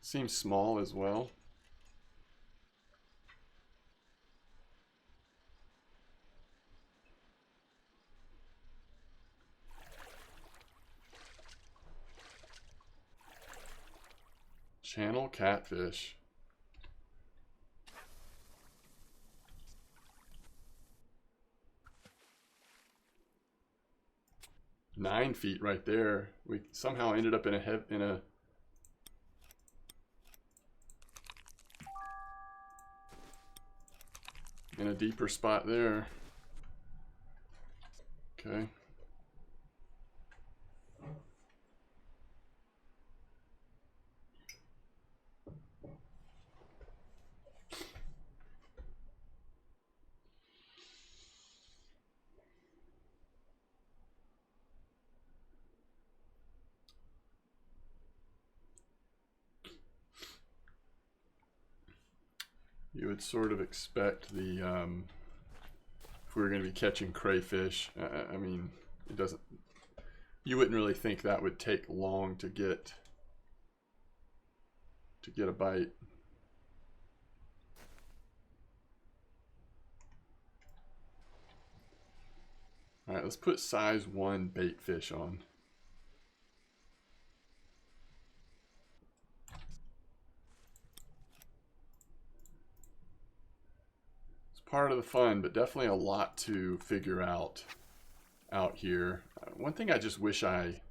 Seems small as well. Channel catfish. Nine feet right there. We somehow ended up in a deeper spot there. Okay. You would sort of expect the, if we were going to be catching crayfish, I mean, it doesn't, you wouldn't really think that would take long to get a bite. All right, let's put size 1 bait fish on. Part of the fun, but definitely a lot to figure out here. One thing I just wish I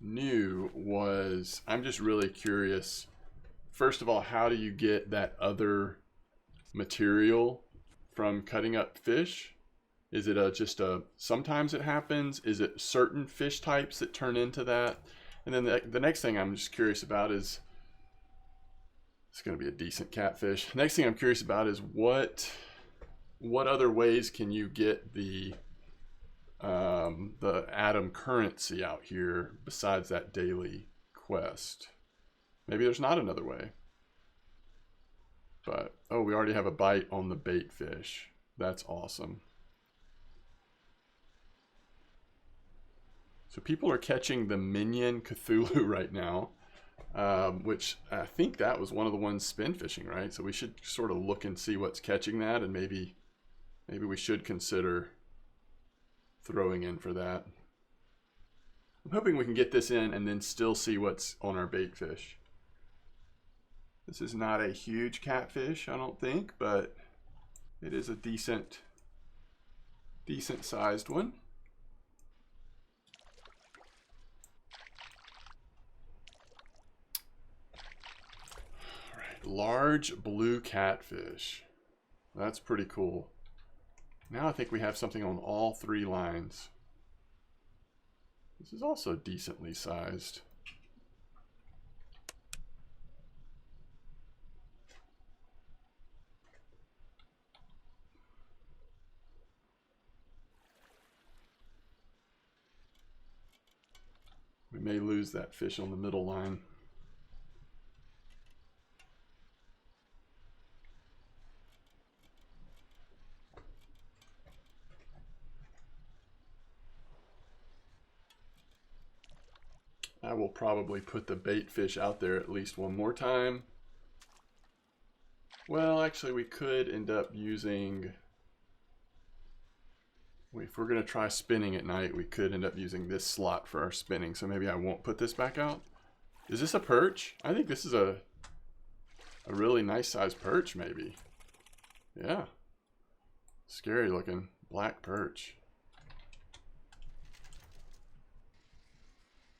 knew was, I'm just really curious, first of all, how do you get that other material from cutting up fish? Is it sometimes it happens? Is it certain fish types that turn into that? And then the next thing I'm just curious about is, it's going to be a decent catfish. Next thing I'm curious about is what other ways can you get the Atom currency out here besides that daily quest? Maybe there's not another way. But oh, we already have a bite on the bait fish. That's awesome. So people are catching the Minion Cthulhu right now. Which I think that was one of the ones spin fishing, right? So we should sort of look and see what's catching that, and maybe we should consider throwing in for that. I'm hoping we can get this in and then still see what's on our bait fish. This is not a huge catfish, I don't think, but it is a decent sized one. Large blue catfish. That's pretty cool. Now I think we have something on all 3 lines. This is also decently sized. We may lose that fish on the middle line. I will probably put the bait fish out there at least one more time. Well, actually, we could end up using... If we're going to try spinning at night, we could end up using this slot for our spinning. So maybe I won't put this back out. Is this a perch? I think this is a really nice sized perch, maybe. Yeah. Scary looking black perch.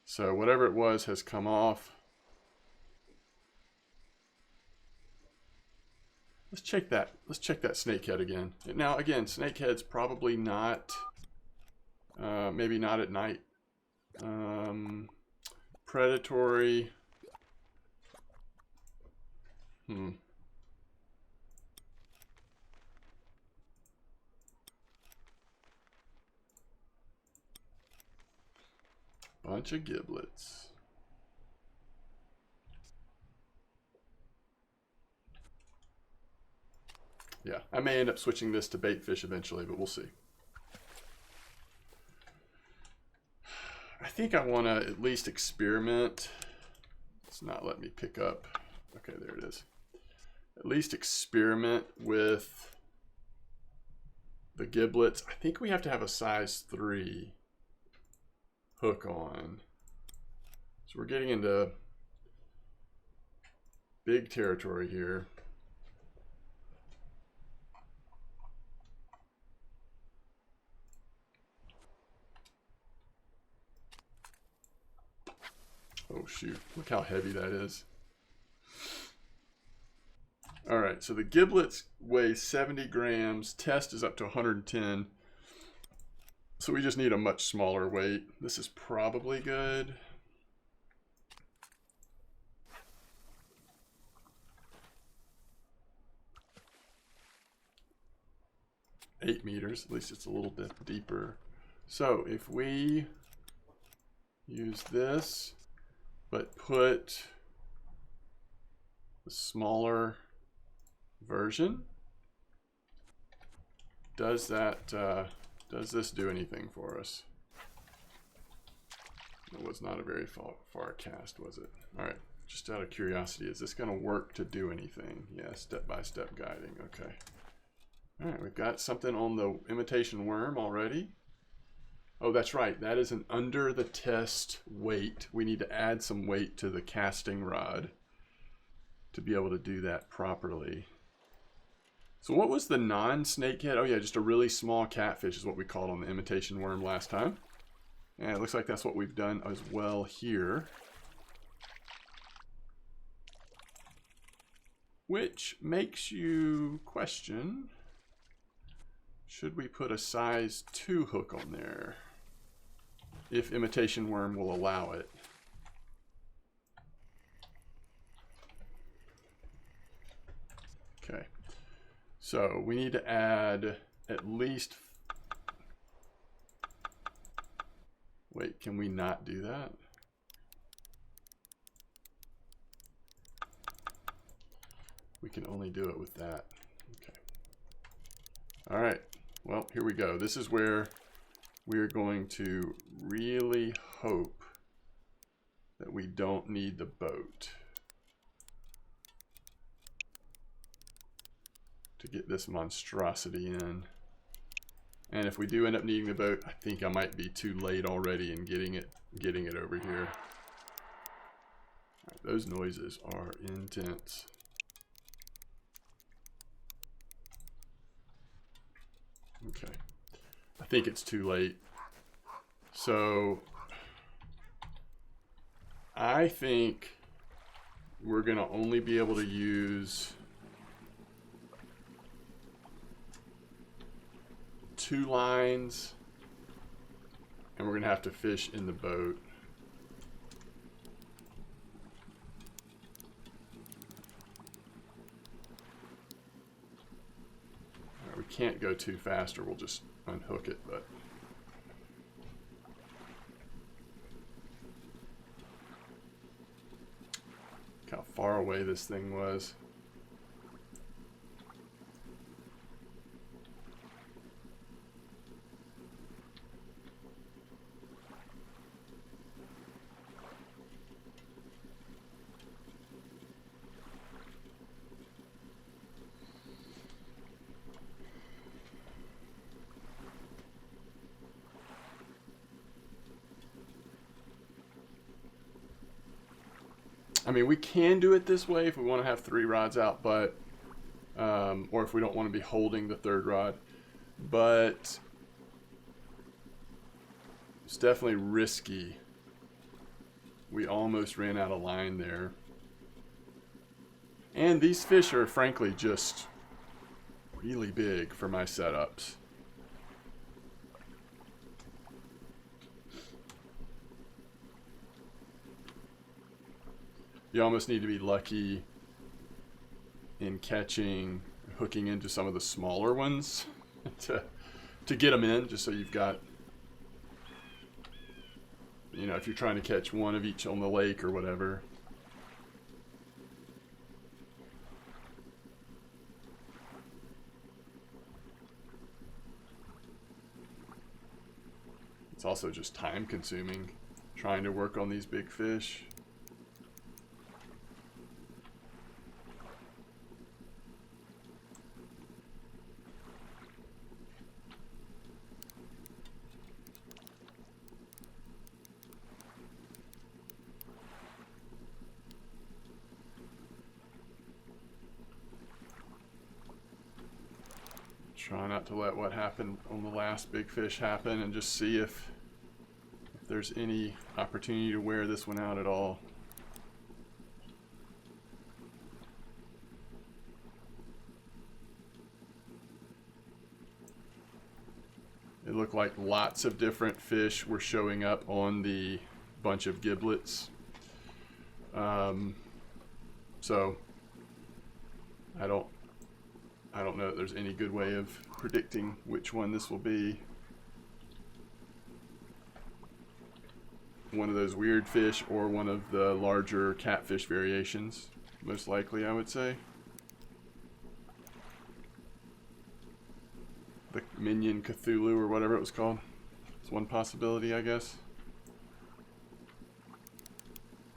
So whatever it was has come off. Let's check that. Let's check that snakehead again. Now again, snakehead's probably not, maybe not at night. Predatory. Bunch of giblets. Yeah, I may end up switching this to bait fish eventually, but we'll see. I think I want to at least experiment. It's not letting me pick up. Okay, there it is. At least experiment with the giblets. I think we have to have a size 3 hook on. So we're getting into big territory here. Oh shoot, look how heavy that is. All right, so the giblets weigh 70 grams. Test is up to 110. So we just need a much smaller weight. This is probably good. Eight meters, at least it's a little bit deeper. So if we use this, but put the smaller version, does this do anything for us? It was not a very far cast, was it? All right, just out of curiosity, is this going to work to do anything? Yeah, step-by-step guiding, okay. All right, we've got something on the imitation worm already. Oh, that's right. That is an under the test weight. We need to add some weight to the casting rod to be able to do that properly. So what was the non-snakehead? Oh yeah, just a really small catfish is what we called on the imitation worm last time. And it looks like that's what we've done as well here. Which makes you question, should we put a size 2 hook on there? If imitation worm will allow it. Okay, so we need to add at least, wait, can we not do that? We can only do it with that. Okay. All right, well, here we go. This is where we're going to really hope that we don't need the boat to get this monstrosity in. And if we do end up needing the boat, I think I might be too late already in getting it over here. All right, those noises are intense. Okay. I think it's too late. So I think we're going to only be able to use 2 lines, and we're going to have to fish in the boat. All right, we can't go too fast or we'll just unhook it, but look how far away this thing was. I mean, we can do it this way if we want to have 3 rods out, but or if we don't want to be holding the 3rd rod, but it's definitely risky. We almost ran out of line there. And these fish are frankly just really big for my setups. You almost need to be lucky in catching, hooking into some of the smaller ones to get them in, just so you've got, you know, if you're trying to catch one of each on the lake or whatever. It's also just time consuming trying to work on these big fish. Try not to let what happened on the last big fish happen, and just see if there's any opportunity to wear this one out at all. It looked like lots of different fish were showing up on the bunch of giblets. So I don't know that there's any good way of predicting which one this will be. One of those weird fish or one of the larger catfish variations, most likely, I would say. The Minion Cthulhu or whatever it was called. It's one possibility, I guess.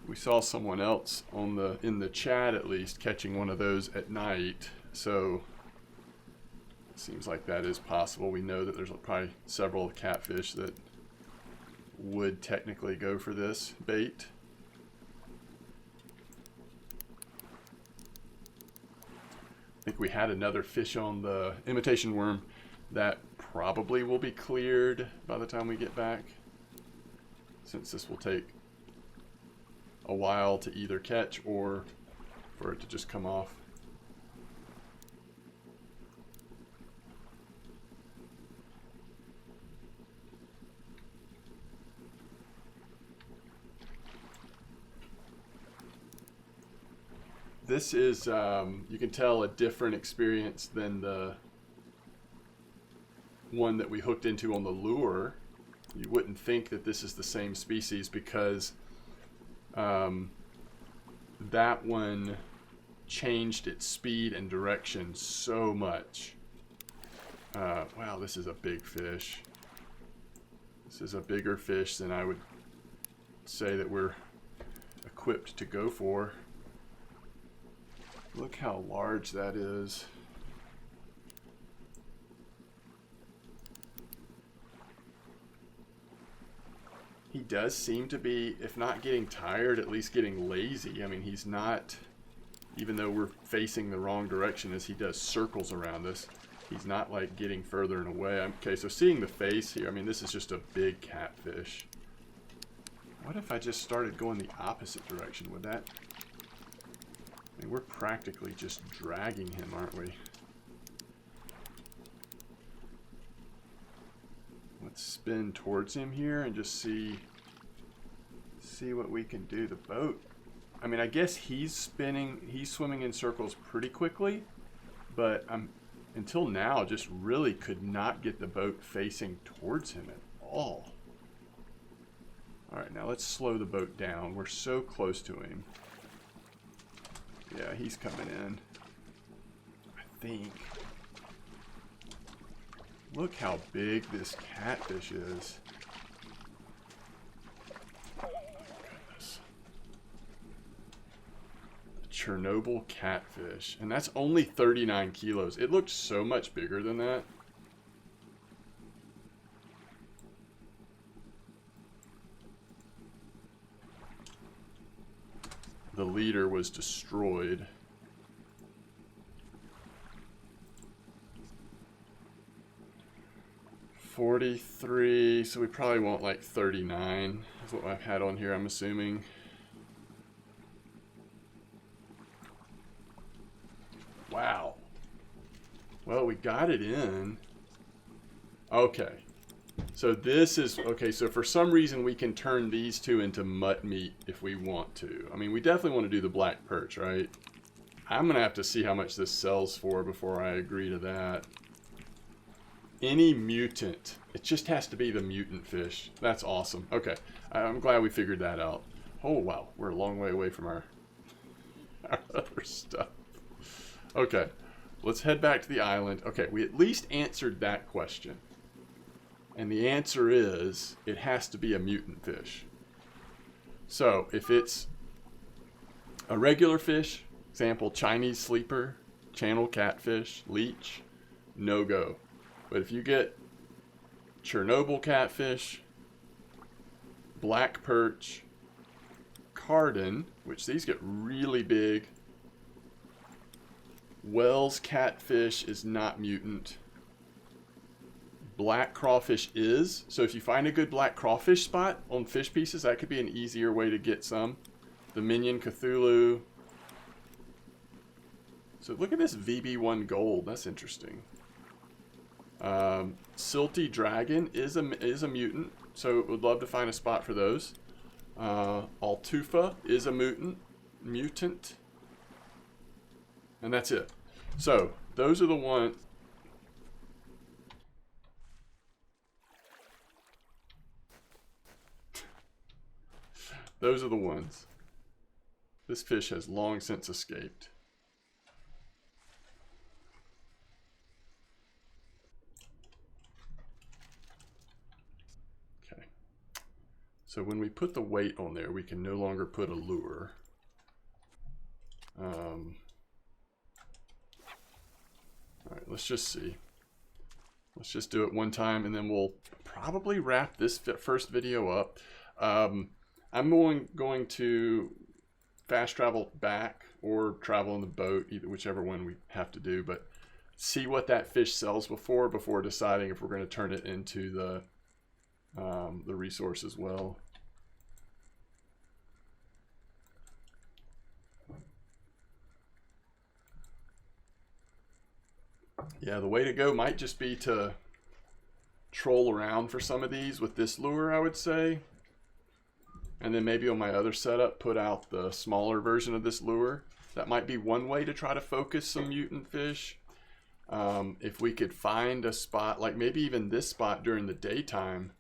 We saw someone else in the chat at least catching one of those at night, so it seems like that is possible. We know that there's probably several catfish that would technically go for this bait. I think we had another fish on the imitation worm that probably will be cleared by the time we get back, since this will take a while to either catch or for it to just come off. This is, you can tell, a different experience than the one that we hooked into on the lure. You wouldn't think that this is the same species, because that one changed its speed and direction so much. Wow, this is a big fish. This is a bigger fish than I would say that we're equipped to go for. Look how large that is. He does seem to be, if not getting tired, at least getting lazy. I mean, he's not, even though we're facing the wrong direction as he does circles around us, he's not like getting further and away. Okay, so seeing the face here, I mean, this is just a big catfish. What if I just started going the opposite direction? Would that... I mean, we're practically just dragging him, aren't we? Let's spin towards him here and just see what we can do. The boat, I mean, I guess he's swimming in circles pretty quickly, but until now just really could not get the boat facing towards him at all. All right, now let's slow the boat down. We're so close to him. Yeah, he's coming in, I think. Look how big this catfish is. Oh, goodness. The Chernobyl catfish. And that's only 39 kilos. It looked so much bigger than that. the leader was destroyed. $43, so we probably want like 39 is what I've had on here, I'm assuming. Wow. Well, we got it in. Okay. So this is, okay, so for some reason we can turn these two into mutt meat if we want to. I mean, we definitely want to do the black perch, right? I'm going to have to see how much this sells for before I agree to that. Any mutant. It just has to be the mutant fish. That's awesome. Okay, I'm glad we figured that out. Oh, wow. We're a long way away from our other stuff. Okay, let's head back to the island. Okay, we at least answered that question. And the answer is, it has to be a mutant fish. So, if it's a regular fish, example, Chinese sleeper, channel catfish, leech, no go. But if you get Chernobyl catfish, black perch, cardon, which these get really big, Wells catfish is not mutant. Black crawfish is. So if you find a good black crawfish spot on fish pieces, that could be an easier way to get some. The Minion Cthulhu. So look at this VB1 gold. That's interesting. Silty Dragon is a mutant, so would love to find a spot for those. Altufa is a mutant. And that's it. So, those are the ones. Those are the ones. This fish has long since escaped. Okay. So when we put the weight on there, we can no longer put a lure. All right, let's just see. Let's just do it one time, and then we'll probably wrap this first video up. I'm going to fast travel back or travel in the boat, either whichever one we have to do, but see what that fish sells before deciding if we're going to turn it into the resource as well. Yeah, the way to go might just be to troll around for some of these with this lure, I would say. And then maybe on my other setup, put out the smaller version of this lure. That might be one way to try to focus some mutant fish. If we could find a spot, like maybe even this spot during the daytime,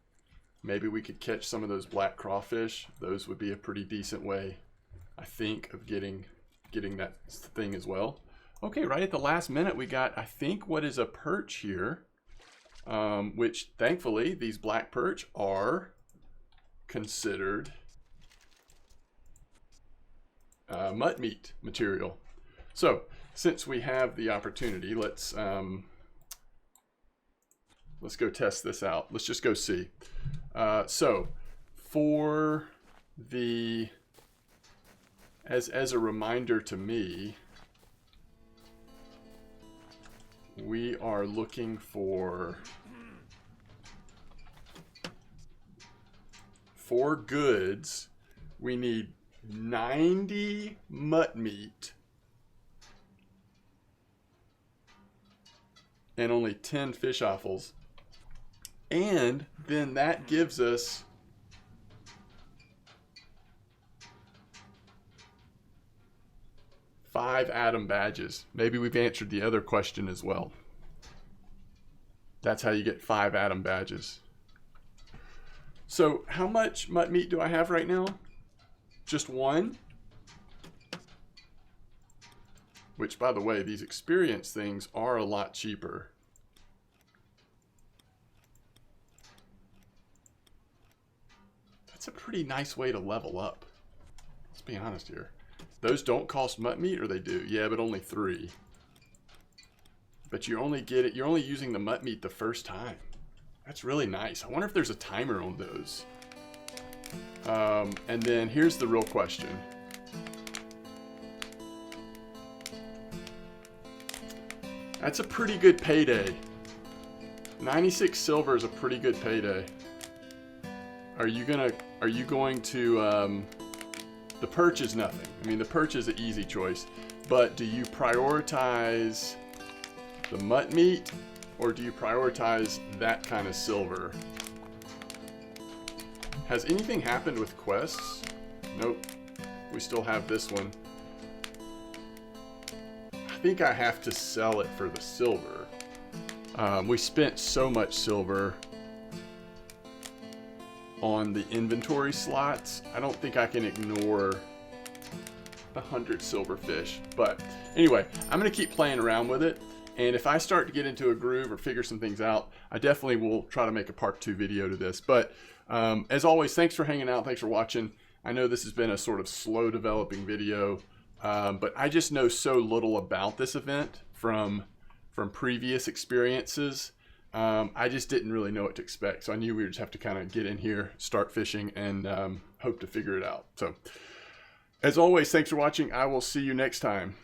maybe we could catch some of those black crawfish. Those would be a pretty decent way, I think, of getting that thing as well. Okay, right at the last minute, we got, I think, what is a perch here, which thankfully these black perch are considered mutt meat material. So since we have the opportunity, let's go test this out. Let's just go see. So for the, as a reminder to me, we are looking for goods. We need 90 mutt meat and only 10 fish offals. And then that gives us five Adam badges. Maybe we've answered the other question as well. That's how you get 5 Adam badges. So how much mutt meat do I have right now? Just one? Which, by the way, these experience things are a lot cheaper. That's a pretty nice way to level up. Let's be honest here. Those don't cost mutt meat, or they do? Yeah, but only 3. But you only get it, you're only using the mutt meat the first time. That's really nice. I wonder if there's a timer on those. And then here's the real question. That's a pretty good payday. 96 silver is a pretty good payday. Are you going to, the perch is nothing. I mean, the perch is an easy choice, but do you prioritize the mutt meat or do you prioritize that kind of silver? Has anything happened with quests? Nope. We still have this one. I think I have to sell it for the silver. We spent so much silver on the inventory slots. I don't think I can ignore the 100 silver fish. But anyway, I'm going to keep playing around with it. And if I start to get into a groove or figure some things out, I definitely will try to make a part 2 video to this. But as always, thanks for hanging out. Thanks for watching. I know this has been a sort of slow developing video, but I just know so little about this event from previous experiences. I just didn't really know what to expect. So I knew we would just have to kind of get in here, start fishing, and hope to figure it out. So as always, thanks for watching. I will see you next time.